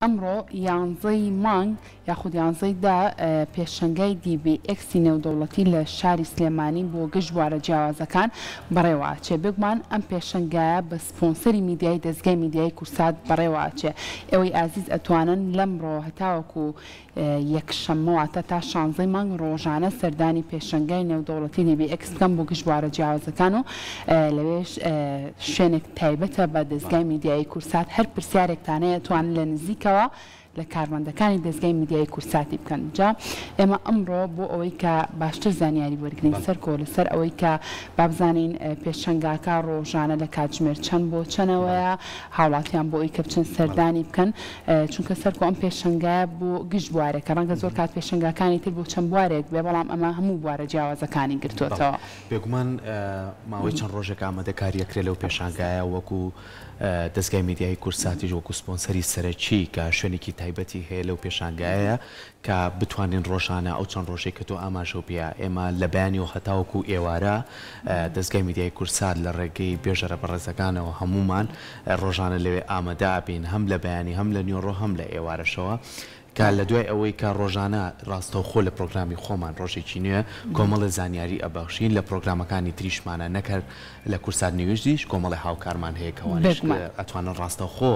ئەمڕۆ یانزەی مانگ یاخود یانزەی دا پێشەنگای DBX نێودەوڵەتی لە شاری سلێمانی بۆ گشت بوارە جیاوازەکان بەڕێوەچێ. بگومان ئەم پێشەنگایە بە سپۆنسەری میدیای دەستگای میدیای کورسات بەڕێوەچێ. ئێوەی ئازیز ئەتوانن لەمڕۆ هەتاوەکو یەکشەممەواتە تا 16 مانگ ڕۆژانە سەردانی پێشەنگای نێودەوڵەتی DBX بکەن بۆ گشت بوارە جیاوازەکان و لەوێش شوێنێک تایبەتە بە دەستگای میدیای کورسات هەر پرسیارێکتانەیە توانن لە نزیکەوە لە کارمەندەکانی دەستگای میدیای کورساتی بکەن. جا ئێمە ئەمڕۆ بۆ ئەوەی کە باشتر زانیاری وەرگرین سەرکۆ لەسەر ئەوەی کە بابزانین پێشەنگاکە ڕۆژانە لە کاتژمێر چەند بۆ چەنەوەیە هاوڵاتیان بۆ ئەوەی کە بچن سەردانی بکەن، چونکە سەرکۆ ئەم پێشەنگایە بۆ گشت بوارێکە ڕەنگە زۆر کات پێشەنگاکانی تر بۆ چەند بوارێک بێ، بەڵام ئەمە هەموو بوارە جیاوازەکانی گرتووەتەوە. بێگومان ماوەی چەند ڕۆژێک ئامادەکاریەکرێ لەو پێشانگایە وەکو دەستگای میدیای کورساتیش وەکو سپۆنسەری سەرەکی کە شوێنێکی تایبەتی هەیە لەو پێشانگایە کە بتوانین ڕۆژانە ئەو چەند ڕۆژێک کە تۆ ئاماژە بێ ئێمە لە بەیانی و هەتاوەکو ئێوارە دەستگای میدیای کورسات لە ڕێگەی بێژەرە بەڕێزەکانەوە هەمومان ڕۆژانە لەوێ ئامادە بین، هەم لە بەیانی هەم لە نیوەڕۆ هەم لە ئێوارەشەوە کە لە دوای ئەوەی کە ڕۆژانە ڕاستەوخۆ لە پرۆگرامی خۆمان ڕۆژێکی نوێ کۆمەڵی زانیاری ئەبەخشین لە پرۆگرامەکانی تریشمانە نەکرد لە کورسات نوێژدیش کۆمەڵی هاوکارمان هەیە کەوانش ئەتوانن ڕاستەوخۆ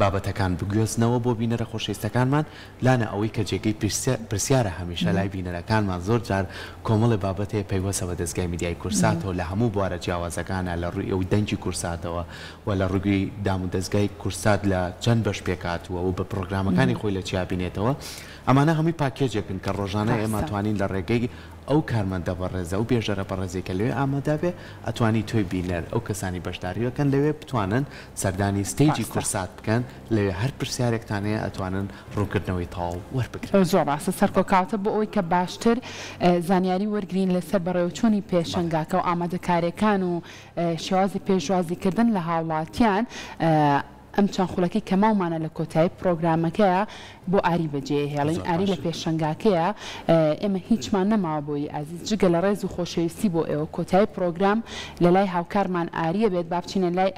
بابەتەکان بگوێزنەوە بۆ بینەرە خۆشەویستەکانمان لانە ئەوەی کە جێگەی پرسیارە هەمیشە لای بینەرەکانمان زۆر جار کۆمەڵی بابەتەیە پەیوەستە بە دەستگای میدیای کورساتەوە لە هەموو بوارە جیاوازەکانە لە ڕووی ئەوی دەنگی کورساتەوە و لە ڕووی دام و دەستگای کورسات لە چەند بەش پێکاتووە و بە پرۆگرامەکانی خۆی لە بینێتەوە. ئەمانە هەمووی پاکێجێکن کە ڕۆژانە ئێمە توانین لە ڕێگەی ئەو کارمەندە بەڕێزە و بێژەرە بەڕێزێکە لەوێ ئامادە بێ ئەتوانی تۆی بینەر ئەو کەسانی بەشداریەکەن لەوێ بتوانن سەردانی ستێجی کورسات بکەن لەوێ هەر پرسیارێکتانەیە ئەتوانن ڕوونکردنەوەی تاڵ وەربگرن. زۆر ڕاستە سەرکۆکاتە بۆ ئەوەی کە باشتر زانیاری وەرگرین لەسەر بەڕێوەچوونی پێشەنگاکە و ئامادەکاریەکان و شێوازی پێشوازیکردن لە هاوڵاتیان ئەم چەند خولەکەی کە ماومانە لە کۆتایی پرۆگرامەکەیە بۆ ئاری بەجێ هێڵین ئاری لە پێشەنگاکەیە ئێمە هیچمان نەماوە بۆی ئازیز جگە لە ڕێز و خۆشەویستی بۆ ئێوە کۆتایی پرۆگرام لە لای هاوکارمان ئاریە بێت با بچینە لای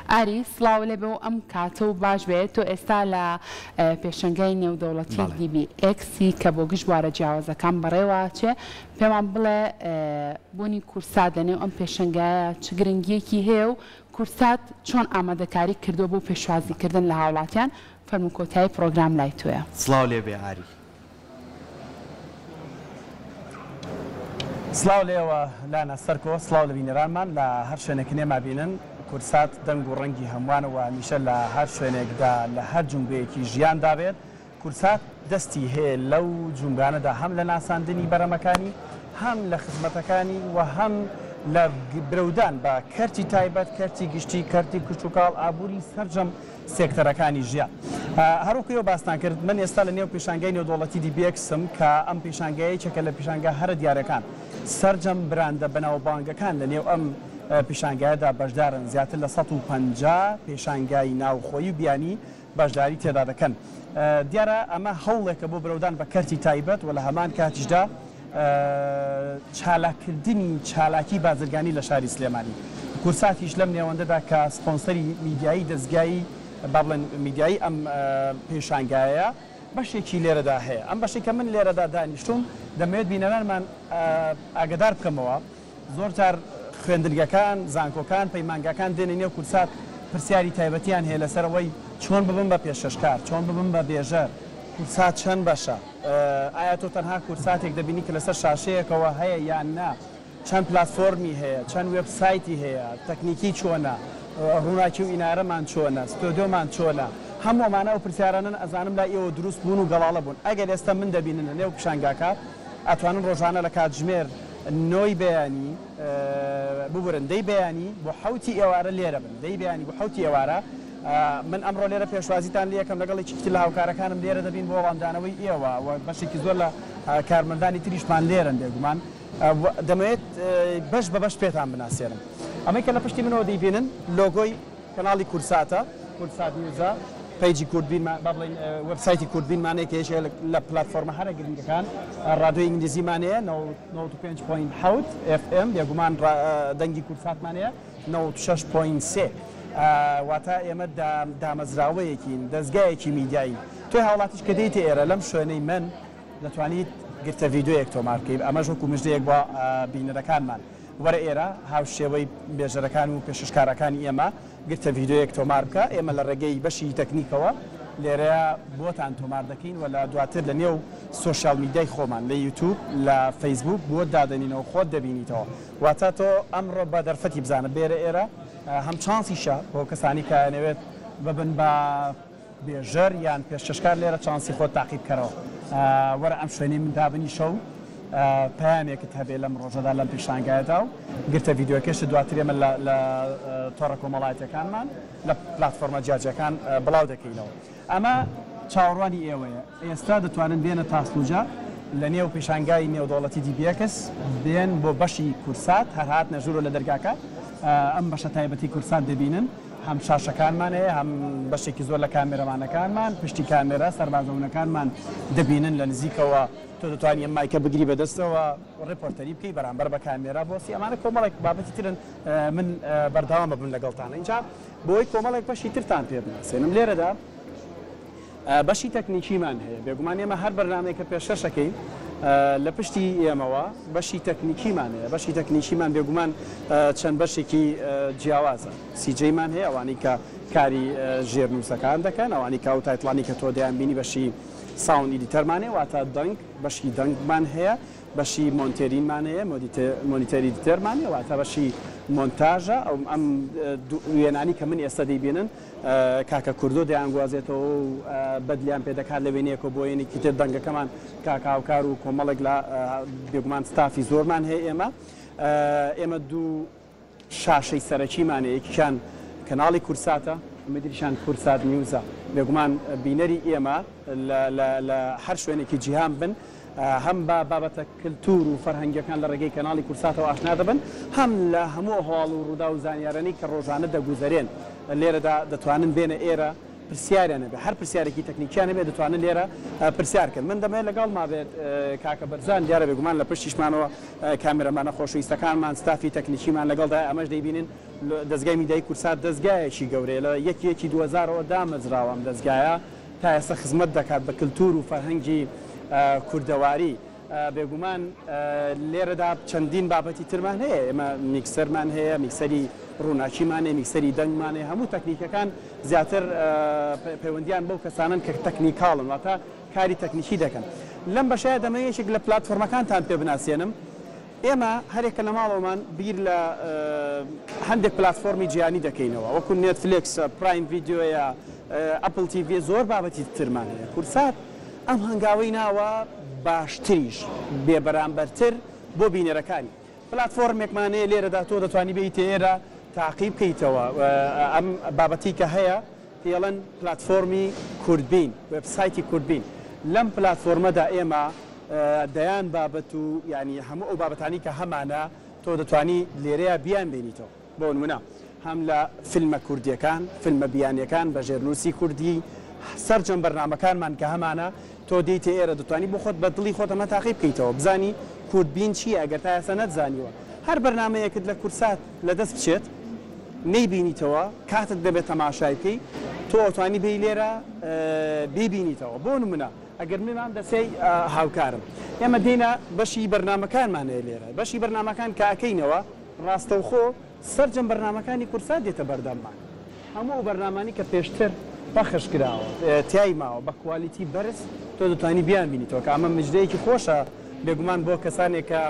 ئاری سڵاو لێ بێ و ئەم کاتە و باش بێت تۆ ئێستا لە پێشەنگای نێودەوڵەتی DBX کە بۆ گشت بوارە جیاوازەکان بەڕێوەچێ پێمان بڵێ بوونی کورسات لەنێو ئەم پێشەنگایە چ گرنگیەکی هەیە و کورسات چۆن ئامادەکاری کردو بۆ پێشوازیکردن لە هاوڵاتیان فەرموو کۆتایی پرۆگرام لای تۆیە. سڵاو لێ بێ ئاری. سڵاو لێوە لانا سەرکۆ سڵاو لە بینەرانمان لە هەر شوێنێک نێما بینن کورسات دەنگ و ڕەنگی هەمووانەوە میشە لە هەر شوێنێکدا لە هەر جونگەیەکی ژیان دابێت. کورسات دەستی هەیە لەو جونگانەدا هەم لە ناساندنی بەرەمەکانی هەم لە خزمەتەکانی و هەم لە برەودان بە کەرتی تایبەت کەرتی گشتی کەرتی کشتتوکاڵ ئابووری سەررجەم سێکتەرەکانی ژیان. هەروکەوە باستان کرد من ئێستا لە نێو پێشانگای نێودەوڵەتی DBXم کە ئەم پێشانگایی چەکە لە پێشانگا هەرە دیارەکان سەررجەم براندە بەناوبانگەکان لە نێو ئەم پێشانگایەدا بەشدارن زیاتر لە 150 پێشانگای ناوخۆیی و بیانی بەشداری تێدا دەکەن. دیارە ئەمە هەوڵێکە بۆ برەودان بە کەرتی تایبەت و لە هەمان کاتیشدا چالاکردنی چالاکی بازرگانی لە شاری سلێمانی. کورساتیش لەم نێوەندەدا کە سپۆنسەری میدیایی دەستگایی با بڵێن میدیایی ئەم پێشانگایە بەشێکی لێرەدا هەیە. ئەم بەشێک کە من لێرەدا دانیشتوم دەمەوێت بینەرانمان ئاگدار بکەمەوە زۆر جار خوێندنگەکان زانکۆکان پەیمانگەکان دێنە نێو کورسات پرسیاری تایبەتیان هەیە لەسەرەوەی چۆن ببن بە پێشەشکار چۆن ببن بە بێژەر کورسات چەند بەشە ئایا تۆ تەنها کورساتێک دەبینی کە لەسەر شاشەیەکەوە هەیە یان نا چەند پلاتفۆرمی هەیە چەند وێبسایتی هەیە تەکنیکی چۆنە ڕووناکی و ئینارەمان چۆنە ستۆدیۆمان چۆنە هەمووەمانە و پرسیارانن ئەزانم لای ئێوە دروست بوون و گەڵاڵە بوون. ئەگەر ئێستا من دەبینن لە نێو پێشانگاکە ئەتوانن ڕۆژانە لە کاتژمێر 9 بەیانی ببرن دەی بەیانی بۆ حوتی ئێوارە لێرە بن دەی بەیانی بۆ حوتی ئێوارە من ئەمڕۆ لێرە پێشوازیتان لەکەم لەگەڵی چیکتی لە هاوکارەکانم لێرە دەبین بۆ وەڵامدانەوەی ئێوە و بەشێکی زۆر لە کارمەندانی تریشمان لێرن بێگومان دەمەوێت بەش بە بەش پێتان بناسیێنم. ئەمەی کە لە پشتی منەوە دەیبینن لۆگۆی کەناڵی کورساتە کورسات نیوزە پیجی کوردبینمان با بڵێن وەبسایتی کوردبینمانەیە کە هەیە لە پلاتفۆرمە هەرە گرنگەکان ڕادیۆی ئینگلیزیمانەیە 95.7 FM بێگومان دەنگی کورساتمانەیە 96.3 واتە ئێمە دامەزراوەیەکین دەستگایەکی میدیایی توی هاوڵاتیش کە دەیتە ئێرە لەم شوێنەی من دەتوانیت گرتە ڤیددیۆیەک تۆمار بکەیت ئەمەش وەکو مژدەیەک بۆ بینەرەکانمان وەرە ئێرە هاوشێوەی بێژەرەکان و پێششکارەکانی ئێمە گرتە ڤیددیۆیەک تۆمار بکە ئێمە لە ڕێگەی بەشی تەکنیکەوە لێرەیە بۆتان تۆمار دەکەین و لە دواتر لە نێو سۆشیال میدیای خۆمان لە یوتیوب لە فەیسبوک بۆ دادەنینەوە خۆت دەبینیتەوە واتە تۆ ئەمڕۆ بە دەرفەتی بزانە بێرە ئێرە هەم چانسیشە بۆ کەسانی کە نەوێت ببن بە بێژەر یان پێشکەشکار لێرە چانسی خۆت تاقیب کەرەوە وەرە ئەم شوێنی من دابنی شەو پامێکت هەبێ لەم ڕۆژەدا لەم پیشانگایەدا و گرتە ڤیددیۆکەش دواترێمە لە تۆڕە کۆمەڵایەتەکانمان لە پلاتفۆرمە جیاجەکان بڵاو دەکەینەوە ئەمە چاوەڕوانی ئێوەیە ئێستا دەتوانن بێنە تاسلوجە لە نێو پیشانگای نێودوڵەتی دیبیەکەس بێن بۆ بەشی کورسات هەرهات نەژورۆ لە دەرگاکە ئەم بەشە تایبەتی کورسات دەبینن هەم شاشەکانمان هەیە هەم بەشێکی زۆر لە کامێرەمانەکانمان پشتی کامێرە سەربازەونەکانمان دەبینن لە نزیکەوە تۆ دەتوانانی ئەم مایکە بگری بەدەستەوە ڕێپۆرتەری بکەی بەرامبەر بە کامێرا بۆسی ئەمانە کۆمەڵێک بابەتی ترن من بەرداوامە بن لەگەڵتانە اینجا بۆی کۆمەڵێک بەشی ترتان پێ بناسێنم لێرەدا بەشی تەکنیکیمان هەیە بێگومان ئێمە هەر بەرنامەیەکە پێشەشەکەی لە پشتی ئێمەوە بەشی تەکنیکیمان هەیە بەشی تەکنیکیمان بێگومان چەند بەشێکی جیاوازە سیجەیمان هەیە ئەوانی کە کاری ژێرنووسەکان دەکەن ئەوانی کە و تایتڵانی کە تۆ دەیان بینی بەشی ساوند ئیدیتەرمانێ واتە دەنگ بەشی دەنگمان هەیە بەشی مۆنتێرینمان هەیە مۆنیتەری دیتەرمانێ واتە بەشی مۆنتاژە ئەو ئەم وێنانی کە من ئێستا دەیبینن کاکە کوردۆ دەیانگوازێتەوە و بەدلیان پێدەکات لە وێنەیەکە بۆ یەنێکی تر دەنگەکەمان کاکاوکار و کۆمەڵێک لە بێگومان ستافی زۆرمان هەیە ئێمە دوو شاشەی سەرەکیمان هەیە یەکیان کەناڵی کورساتە مدریشان کورسات نیوزە بێگومان بینەری ئێمە لە هەر شوێنێکی جیهان بن هەم بە بابەتە کللتور و فەرهەنگەکان لە ڕێگەی کەناڵی کورساتەوە ئاشنا دەبن هەم لە هەموو هەواڵ و ڕوودا و زانیارانی کە ڕۆژانە دەگوزارێن لێرەدا دەتوانن بێنە ئێرە پرسیاریانە بێ هەر پرسیارێکی تەکنیکیانە بێ دەتوانن لێرە پرسیارکرد من دەمێت لەگەڵ ما بێت کاکە بەرزان دیارە بێگومان لە پشتیشمانەوە کامێرەمانە خۆشەویستەکانمان ستافی تەکنیکیمان لەگەڵدا ئەمەش دەیبینن دەستگای میدیای کورسات دەستگایەکی گەورەیە لە یەکی 2000ەوە دامەزراوەم دەستگایە تا ئێستا خزمەت دەکات بە کللتور و فەرهەنگی کوردەواری بێگومان لێرەدا چەندین بابەتی ترمان هەیە ئێمە میکسەرمان هەیە میکسەری ڕووناچیمان هەیە میکسەری دەنگمان هەیە هەموو تەکنیکەکان زیاتر پەیوەندیان بەو کەسانن کە تەکنیکاڵن واتە کاری تەکنیکی دەکەن لەم بەشایە دەمەیەشێک لە پلاتفۆرمەکانتان پێ بناسیێنم ئێمە هەرێکە لە ماڵەوەمان بیر لە هەندێک پلاتفۆرمی جیانی دەکەینەوە وەکو نێتفلیکس پرایم ڤیددیۆیە ئەپل تیڤ زۆر بابەتی ترمان هەیە کورسات ئەم هەنگاوەی ناوە باشتریش بێبەرامبەرتر بۆ بینەرەکانی پلاتفۆرمێکمانەیە لێرەدا تۆ دەتوانی بێیتە ئێرە تاقیب بکەیتەوە ئەم بابەتی کە هەیە پێڵەن پلاتفۆرمی کوردبین وێبسایتی کوردبین لەم پلاتفۆرمەدا ئێمە دەیان بابەت و ینی هەموو ئەو بابەتانی کە هەمانە تۆ دەتوانی لێرەیە بیان بینیتەوە بۆ نمونە هەم لە فیلمە کوردیەکان فیلمە بیانیەکان بە ژێرنووسی کوردی سەرجەم بەرنامەکانمان کە هەمانە تۆ دیتە ئێرە دەتوانی بۆ خۆت بە دڵی خۆت ئەمە تاقیب بکەیتەوە بزانی کوردبین چیە ئەگەر تا ئێستا نەتزانیوە هەر بەرنامەیەکت لە کورسات لەدەست بچێت نەیبینیتەوە کاتت دەبێت تەماشای بکەی تۆ ئەتوانی بێی لێرە بیبینیتەوە بۆ نمونە ئەگەر منمان دەسەی هاوکارم ئێمە دێنە بەشی بەرنامەکانمان هەیە لێرە بەشی بەرنامەکان کە ئەکەینەوە ڕاستەوخۆ سەرجەم بەرنامەکانی کورسات دێتە بەردەممان هەموو بەرنامانی کە پێشتر بەخش کراوە تیای ماوە بە کوالیتی بەرز تۆ دەتوانی بیان بینیتەوە کە ئەمە مژدەیەکی خۆشە بێگومان بۆ کەسانێک کە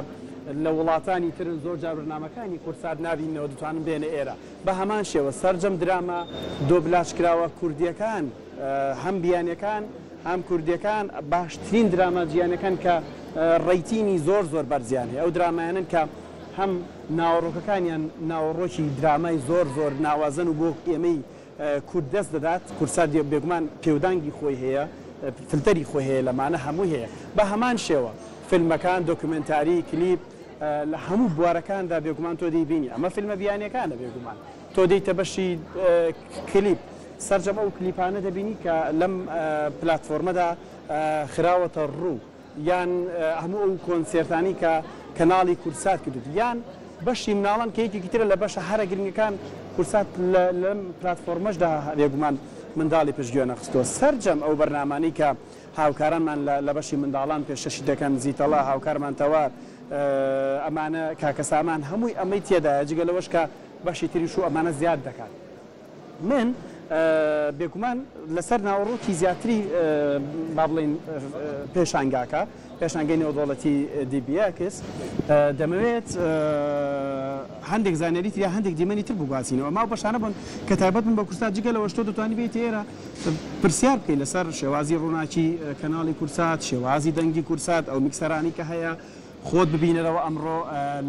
لە وڵاتانی ترن زۆر جار بەرنامەکانی کورسات نبینەوە دەتوانن بێنە ئێرە بە هەمان شێوە سەرجەم درامە دۆبلاژ کراوە کوردیەکان هەم بیانیەکان هەم کوردیەکان باشترین درامە جیانەکان کە ڕێیتینی زۆر بەرزیان هەیە ئەو درامایانن کە هەم ناوەڕۆکەکانیان ناوەڕۆکی درامای زۆر ناوازن و بۆ ئێمەی کورد دەست دەدات کورسات بێگومان پێودانگی خۆی هەیە فلتەری خۆی هەیە لەمانە هەموو هەیە بە هەمان شێوە فیلمەکان دۆکومنتاری کلیپ لە هەموو بوارەکاندا بێگومان تۆ دەیبینی ئەمە فیلمە بیانیەکانە بێگومان تۆ دەیتە بەشی کلیپ سەرجەم ئەو کلیپانە دەبینی کە لەم پلاتفۆرمەدا خراوەتە ڕوو یان هەموو ئەو کۆنسێرتانی کە کەناڵی کورسات کردوت یان بەشی مناڵان کەیەکێکی ترە لە بەشە هەرە گرنگەکان کورسات لەم پلاتفۆرمەشدا بێگومان منداڵی پشتگوێ نەخستۆ سەرجەم ئەو بەرنامانەی کە هاوکارانمان لە بەشی منداڵان پێشەشی دەکەن زیتەڵا هاوکارمان تەوار ئەمانە کاکەسامان هەمووی ئەمەی تێدایە جگە لەوەش کە بەشی تریش و ئەمانە زیاد دەکات من بێگومان لەسەر ناوەڕۆکی زیاتری با بڵێن پێشانگاکە پێشانگەی نێودەوڵەتی دیبیاکس دەمەوێت هەندێک زانیاری یا هەندێک دیمەنی تر بگوازینەوە ماو بەشانە بن کە تایبەت من بە کورسات جگە لەوە شتۆ دەتوانانی بێت ئێرە پرسیار بکەیت لەسەر شێوازی ڕووناکی کەناڵی کورسات شێوازی دەنگی کورسات ئەو میکسەرانی کە هەیە خۆت ببینەرەوە ئەمڕۆ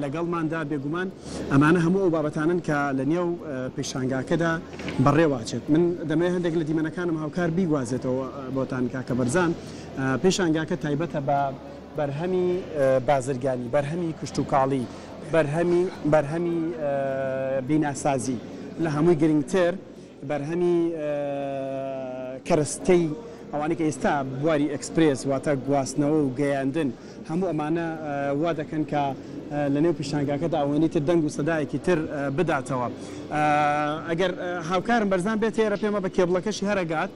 لەگەڵماندا بێگومان ئەمانە هەموو ئەو بابەتانن کە لە نێو پێشانگاکەدا بەڕێواچێت من دەمەوێت هەندێک لە دیمەنەکانم هاوکار بیگوازێتەوە بۆتان کاکە بەرزان پێشانگاکە تایبەتە بە بەرهەمی بازرگانی بەرهەمی کشت و کاڵی بەرهەمی بیناسازی لە هەمووی گرنگتر بەرهەمی کەرەستەی ئەوانەی کە ئێستا بواری ئەکسپرێس واتە گواستنەوە و گەیاندن هەموو ئەمانە وا دەکەن کە لە نێو پیشانگاکەدا ئەوێنی تر دەنگ و سەدایەکی تر بداتەوە ئەگەر هاوکارم بەرزان بێت ئێرە پێمە بە کێبڵەکەشی هەرەگات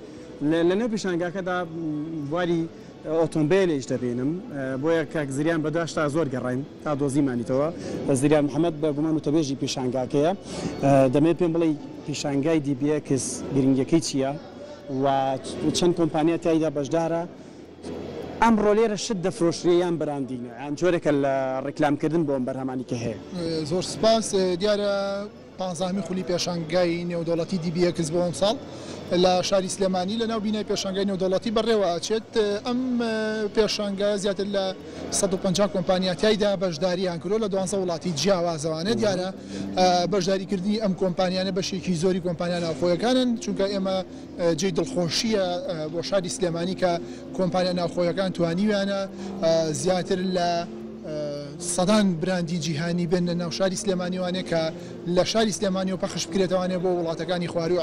لە نێو پیشانگاکەدا بواری ئۆتۆمبیلێش دەبینم بۆیە کاک زریان بەداشتا زۆر گەڕین تا دۆزیمانیتەوە بە زریان محەممەد بە گومان و تەبێژی پیشانگاکەیە دەمێت پێم بڵێ پیشانگای دیبیەکس گرنگەکەی چییە و چەند کۆمپانیا تایدا بەشدارە ئەمڕۆ لێرە شت دەفرۆشریان بەراندینە ئەم جۆرێکە لە ڕێکلامکردن بۆ ئەم بەرهەمانی کە هەیە زۆر سپاس دیارە پانزاهمی خولی پێشانگای نێودەوڵەتی دیبیەکس بۆ ئەم ساڵ لە شاری سلێمانی لە ناو بینای پێشانگای نێودەوڵەتی بەڕێوە ئاچێت ئەم پێشانگای زیاتر لە 150 کۆمپانیا تایدا بەشداریان کردو لە 12 وڵاتی جیاوازەوانە دیارە بەشداریکردنی ئەم کۆمپانیانە بەشێکی زۆری کۆمپانیا ناوخۆیەکانن چونکە ئێمە جێی دڵخۆشیە بۆ شاری سلێمانی کە کۆمپانیا ناوخۆیەکان توانیویانە زیاتر لە سەدان براندی جیهانی بن لە ناو شاری سلێمانیوانێ کە لە شاری سلێمانی و پەخش بکرێتوانێ بۆ وڵاتەکانی خواری و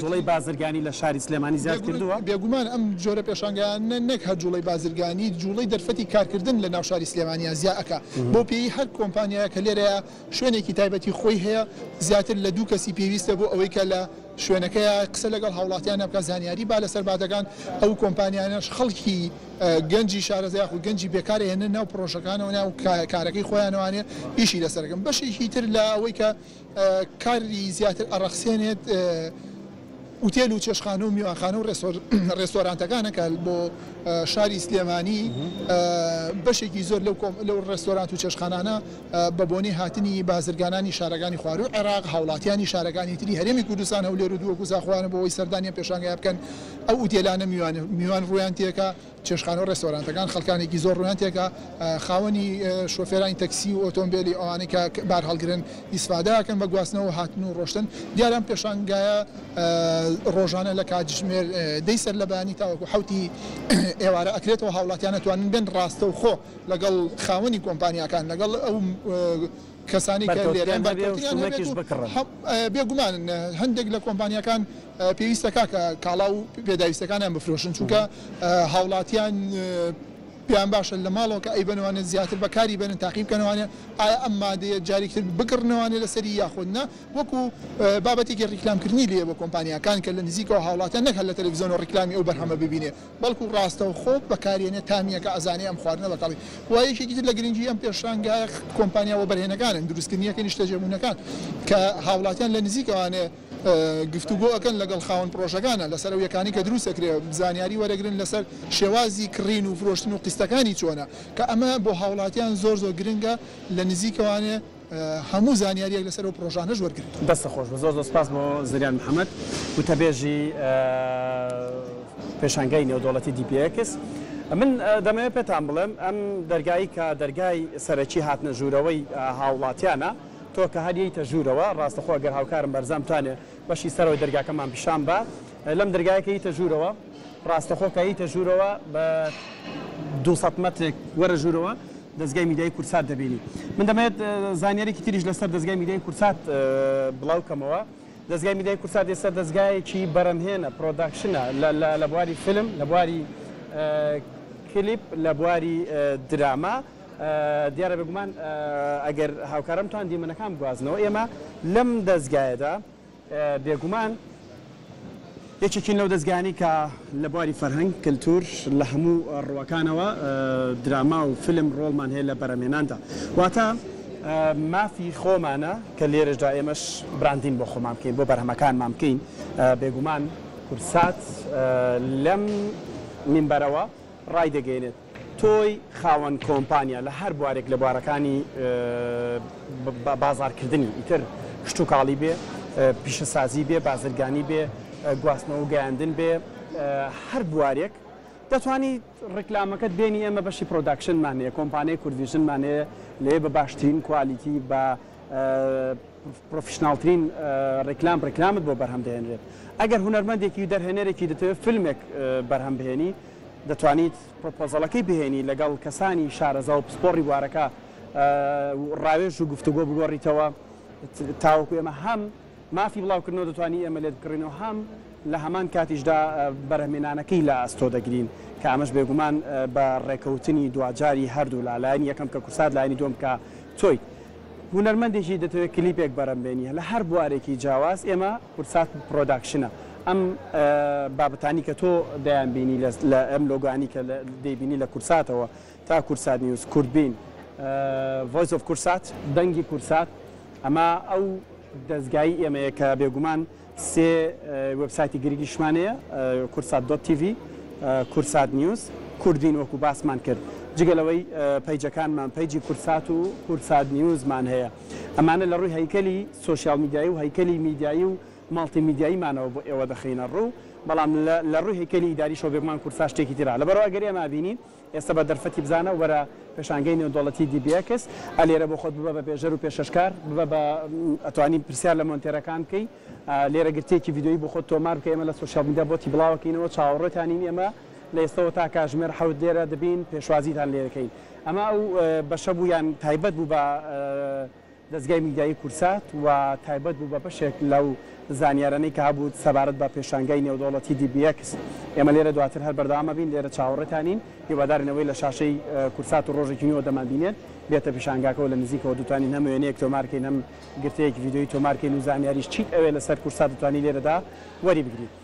جوڵەی بازرگانی لە شاری سلێمانی زیاد کردووە بێگومان ئەم جۆرە پێشانگەیان نەک هەر جوڵەی بازرگانی جوڵەی دەرفەتی کارکردن لە ناو شاری سلێمانیا زیاکە بۆ پێی هەر کۆمپانیایە کە لێرەیە شوێنێکی تایبەتی خۆی هەیە زیاتر لە دوو کەسی پێویستە بۆ ئەوەی کە لە شوێنەکەیە قسە لەگەڵ هاوڵاتیانە بکە زانیاری با لەسەر بادەکان ئەو کۆمپانیانەش خەڵکی گەنجی شارەزای و گەنجی بێکارە هێنە ناو پرۆژەکانەوە ناو کارەکەی خۆیانوانێ ئیشی لەسەرەکەم بەشێکی تر لە ئەوەی کە کاری زیاتر ئەڕەخسێنێت ئوتێل و چێشخانە و میوانخانە و ڕێستۆرانتەکانەکە بۆ شاری سلێمانی بەشێکی زۆر لەو ڕێستۆرانت و چێشخانانە بە بۆنەی هاتنی بازرگانانی شارەکانی خوار و عێراق هاوڵاتیانی شارەکانی تری هەرێمی کوردستان هەولێر و دووەکو زاخوانە بۆ ئەوەی سەردانی پێشانگای بکەن ئەو ئوتێلانە میوان ڕویان تێکە چێشخانە و ڕێستۆرانتەکان خەڵکانێکی زۆر ڕویان تێکە خاوەنی شۆفێرانی تەکسی و ئۆتۆمبیلی ئەوانەی کە بار هەڵگرن ئیسفادەکەن بە گواستنەوە هاتن و ڕۆشتن دیاران پێشانگایە ڕۆژانە لە کاتژمێر دەی سەر لە بەیانی تاوەکو حوتی ئێوارە ئەکرێتەوە هاوڵاتیان نتوانن بێن ڕاستە و خۆ لەگەڵ خاوەنی کۆمپانیاکان لەگەڵ ئەو کەسانی کە لێرەن بێگومان هەندێک لە کۆمپانیەکان پێویستەکە کە کاڵا و پێداویستەکانیان بفرۆشن چونکە هاوڵاتیان پێیان باشە لە ماڵەوە کە ئەی بنوانێت زیاتر بەکاری بێنن تاقیب بکەنوانێ ئایا ئەم مادەیە جارێکتر بکردنەوەوانێ لەسەری یاخودنا وەکو بابەتێکی ڕیکلامکردنی لێ بۆ کۆمپانیەکان کە لە نزیکەوە هاوڵاتیان نەک هەر لە تەلەڤیزیۆن و ڕیکلامی ئەو بەرهەمە ببینێ بەڵکو ڕاستە و خۆ بەکارێنێ تامیەکە ئەزانێ ئەم خواردنە بەکڵی وایەکێکی تر لە گرنگی ئەم پێشانگای کۆمپانیا و بەرهێنەکانن دروستکردنیەکە نیشتەجێبوونەکان کە هاوڵاتیان لە نزیکەوانێ گفتوگۆ ئەەکەن لەگەڵ خاوەن پرۆژەکانە لەسەر ئەو یەکانی کە دروستەکرێ زانیاری وەرەگرن لەسەر شێوازی کڕین و فرۆشتن و قیستەکانی چۆنە کە ئەمە بۆ هاوڵاتیان زۆر گرنگە لە نزیکەوانێ هەموو زانیاریەک لەسەر و پرۆژانەش وەرگرن دەستە خۆش بە زۆر سپاس بۆ زریان محەممەد وتەبێژی پێشانگای نێودەوڵەتی دیبیەکس من دەمەوێت پێتان بڵێم ئەم دەرگایی کە دەرگای سەرەکی هاتنە ژوورەوەی هاوڵاتیانە تۆ کە هەریتە ژوورەوە ڕاستەخۆ گەر هاوکارم بەرزام توانێت بەشی سەرەوەی دەرگاکەمان پیشان بە لەم دەرگایەکە هیتە ژوورەوە ڕاستەخۆ کە هیتە ژوورەوە بە 200 مەترێک وەرە ژوورەوە دەستگای میدیای کورسات دەبینی من دەمەوێت زانیارێکی تریش لەسەر دەستگای میدیای کورسات بڵاوکەمەوە دەستگای میدیای کورسات ئێستا دەستگایەکی بەرەمهێنە پرۆداکشنە لە بواری فیلم لە بواری کلیپ لە بواری دراما دیارە بگومان ئەگەر هاوکارمتان دیمەنەکان بگوازنەوە ئێمە لەم دەستگایەدا بێگومان یەکێکین لەو دەستگانی کە لە بواری فەرهەنگ کللتور لە هەموو ڕوەکانەوە دراما و فیلم ڕۆڵمان هەیە لە بەرەمێناندا واتە مافی خۆمانە کە لێرەشدا ئێمەش براندین بۆ خۆمان بکەین بۆ بەرهەمەکانمان بکەین بێگومان کورسات لەم منبەرەوە ڕای دەگەێنێت تۆی خاوەن کۆمپانیا لە هەر بوارێک لە بوارەکانی بازارکردنی ئیتر شت و کاڵی بێ پیشەسازی بێ بازرگانی بێ گواستنەوە گەیاندن بێ هەر بوارێک دەتوانیت ڕێکلامەکەت بێنی ئێمە بەشی پرۆداکشنمانەیە کۆمپانیای کوردویژنمانەیە لێ بە باشترین کوالیتی بە پرۆفیشناڵترین ڕێکلامت بۆ بەرهەم دەهێنرێت ئەگەر هونەرمەندێکی دەرهێنەرێکی دەتەوێت فیلمێک بەرهەم بهێنی دەتوانیت پرۆپۆزەڵەکەی بهێنی لەگەڵ کەسانی شارەزا و پسپۆڕی بوارەکە ڕاوێژ و گفتوگۆ بگۆڕیتەوە تاوەکو ئێمە هەم مافی بڵاوکردنەوە دەتوانانی ئێمە لێت بکڕینەوە هەم لە هەمان کاتیشدا بەرهەمێنانەکەی لە ئەستۆ دەگرین کە ئەمەش بێگومان بە ڕێکەوتنی دوجاری هەردوو لالایەن یەکەم کە کورسات لایەنی دۆم کە تۆی هونەرمەندێکی دەتەوێت کلیپێک بەرەمبێنی لە هەر بوارێکی جیاواز ئێمە کورسات پرۆداکشنە ئەم بابەتانی کە تۆ دەیانبینی لە ئەم لۆگانی کە دەیبینی لە کورساتەوە تا کورسات نیوز کوردبین ڤۆیس ئۆف کورسات دەنگی کورسات ئەمە ئەو دەستگایی ئێمەیە کە بێگومان سێ وبسایتی گرنگیشمانەیە کورسات .tv کورسات نیوز کوردین وەکو باسمان کرد جگەلەوەی پەیجەکانمان پەیجی کورسات و کورسات نیوزمان هەیە ئەمانە لە ڕووی هەیکەلی سۆشیال میدیایی و هەیکەلی میدیایی و ماڵتی میدیاییمانەوە بۆ ئێوە دەخینە ڕوو بەڵام لە ڕووی هەیکەلی ئیداریشەوە بێگومان کورسات شتێکی ترا لەبەرەوە ئەگەر ئێمە بینین ئێستا بە دەرفەتی بزانە وەرە پێشانگەی نێودەوڵەتی دیبیەکس ئەلێرە بۆ خۆت ببە بە پێژەر و پێشەشکار ببە بە ئەتوانی پرسیار لە مۆنتێرەکان بکەی لێرە گرتێکی ڤیدۆیی بۆ خۆت تۆمار بکە ئێمە لە سۆشیال میدیا بۆتی بڵاوەکەینەوە چاوەڕێتانین ئێمە لە ئێستەوە تا کاژمێر حەوت لێرە دەبین پێشوازیتان لێرەکەین ئەمە ئەو بەشە بوو یان تایبەت بوو بە دەستگای میدیایی کورسات و تایبەت بوو بە بەشێک لەو زانیارانەی کە هەبوو سەبارەت بە پێشانگای نێودەوڵەتی دیبیەکس ئێمە لێرە دواتر هەر بەردەوامە بین لێرە چاوەڕێتانین هیوادارینەوەی لە شاشەی کورسات و ڕۆژێکی نوێ دەمابینێت بێتە پێشانگاکەەوە لە نزیکەوە دوتوانین هەم وێنەیەک تۆمارکەین هەم گرتەیەکی ڤیدۆی تۆمارکەین و زانیاریش چیت ئەوێ لەسەر کورسات دەتوانی لێرەدا وەری بگریت